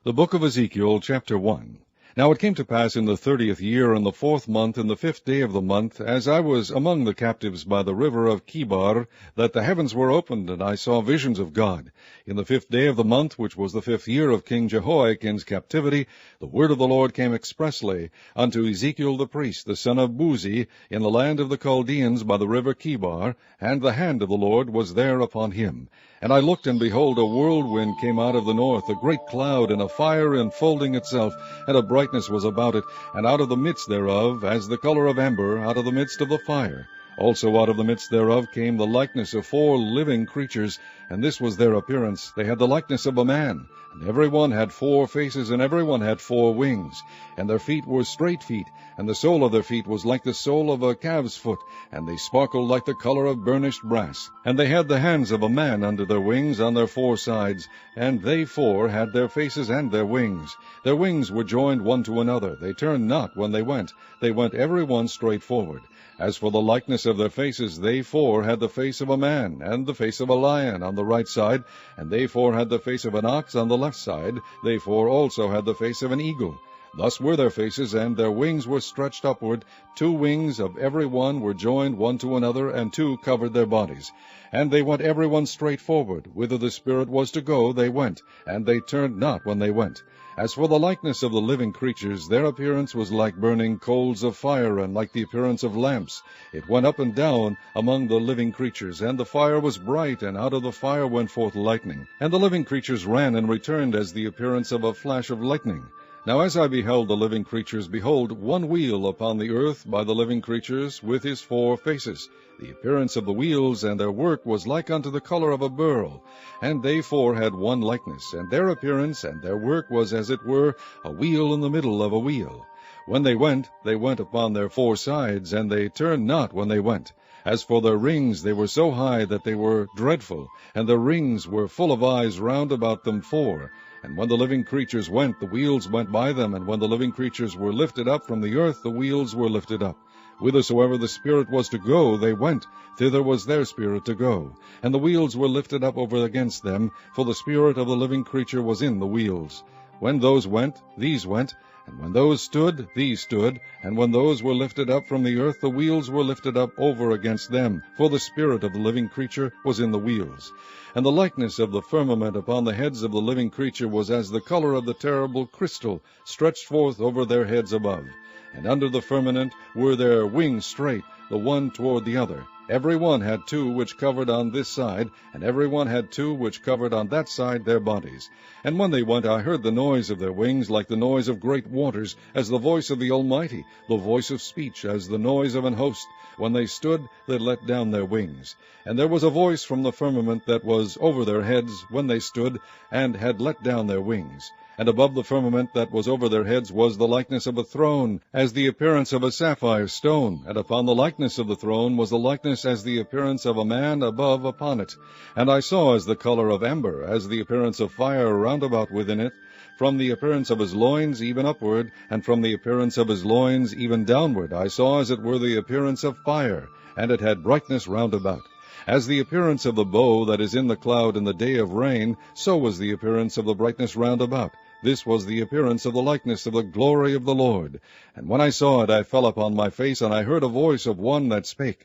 The book of Ezekiel, chapter 1. Now it came to pass in the 30th year, in the 4th month, in the 5th day of the month, as I was among the captives by the river of Chebar, that the heavens were opened, and I saw visions of God. In the 5th day of the month, which was the 5th year of King Jehoiakim's captivity, the word of the Lord came expressly unto Ezekiel the priest, the son of Buzi, in the land of the Chaldeans by the river Chebar, and the hand of the Lord was there upon him. And I looked, and behold, a whirlwind came out of the north, a great cloud, and a fire enfolding itself, and a brightness was about it, and out of the midst thereof, as the color of amber, out of the midst of the fire. Also out of the midst thereof came the likeness of 4 living creatures, and this was their appearance. They had the likeness of a man, and every one had 4 faces, and every one had 4 wings. And their feet were straight feet, and the sole of their feet was like the sole of a calf's foot, and they sparkled like the color of burnished brass. And they had the hands of a man under their wings on their 4 sides, and they 4 had their faces and their wings. Their wings were joined one to another. They turned not when they went every one straight forward. As for the likeness of their faces, they 4 had the face of a man, and the face of a lion on the right side, and they 4 had the face of an ox on the left side. They 4 also had the face of an eagle. Thus were their faces, and their wings were stretched upward. 2 wings of every one were joined one to another, and 2 covered their bodies. And they went every one straight forward. Whither the Spirit was to go, they went, and they turned not when they went. As for the likeness of the living creatures, their appearance was like burning coals of fire, and like the appearance of lamps. It went up and down among the living creatures, and the fire was bright, and out of the fire went forth lightning. And the living creatures ran and returned as the appearance of a flash of lightning. Now as I beheld the living creatures, behold, one wheel upon the earth by the living creatures, with his 4 faces. The appearance of the wheels and their work was like unto the color of a beryl. And they 4 had one likeness, and their appearance and their work was as it were a wheel in the middle of a wheel. When they went upon their 4 sides, and they turned not when they went. As for their rings, they were so high that they were dreadful, and their rings were full of eyes round about them 4. And when the living creatures went, the wheels went by them, and when the living creatures were lifted up from the earth, the wheels were lifted up. Whithersoever the Spirit was to go, they went, thither was their spirit to go. And the wheels were lifted up over against them, for the spirit of the living creature was in the wheels. When those went, these went, and when those stood, these stood, and when those were lifted up from the earth, the wheels were lifted up over against them, for the spirit of the living creature was in the wheels. And the likeness of the firmament upon the heads of the living creature was as the color of the terrible crystal, stretched forth over their heads above. And under the firmament were their wings straight, the one toward the other. Every one had 2 which covered on this side, and every one had 2 which covered on that side their bodies. And when they went, I heard the noise of their wings like the noise of great waters, as the voice of the Almighty, the voice of speech, as the noise of an host. When they stood, they let down their wings. And there was a voice from the firmament that was over their heads when they stood, and had let down their wings. And above the firmament that was over their heads was the likeness of a throne, as the appearance of a sapphire stone. And upon the likeness of the throne was the likeness as the appearance of a man above upon it. And I saw as the color of amber, as the appearance of fire round about within it, from the appearance of his loins even upward, and from the appearance of his loins even downward. I saw as it were the appearance of fire, and it had brightness round about. As the appearance of the bow that is in the cloud in the day of rain, so was the appearance of the brightness round about. This was the appearance of the likeness of the glory of the Lord. And when I saw it, I fell upon my face, and I heard a voice of one that spake.